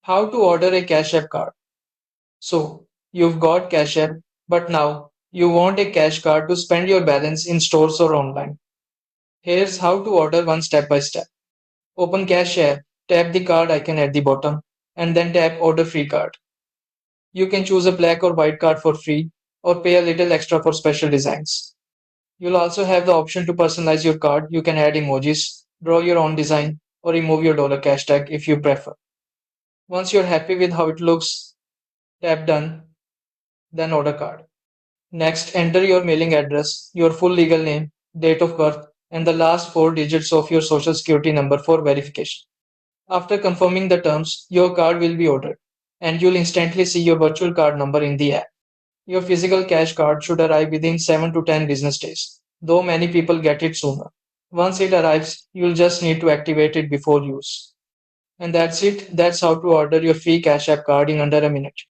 How to order a Cash App card. So, you've got Cash App, but now you want a cash card to spend your balance in stores or online. Here's how to order one step by step. Open Cash App, tap the card icon at the bottom, and then tap Order Free Card. You can choose a black or white card for free, or pay a little extra for special designs. You'll also have the option to personalize your card. You can add emojis, draw your own design, or remove your dollar cash tag if you prefer. Once you're happy with how it looks, tap Done, then Order Card. Next, enter your mailing address, your full legal name, date of birth, and the last four digits of your social security number for verification. After confirming the terms, your card will be ordered, and you'll instantly see your virtual card number in the app. Your physical cash card should arrive within 7 to 10 business days, though many people get it sooner. Once it arrives, you'll just need to activate it before use. And that's it. That's how to order your free Cash App card in under a minute.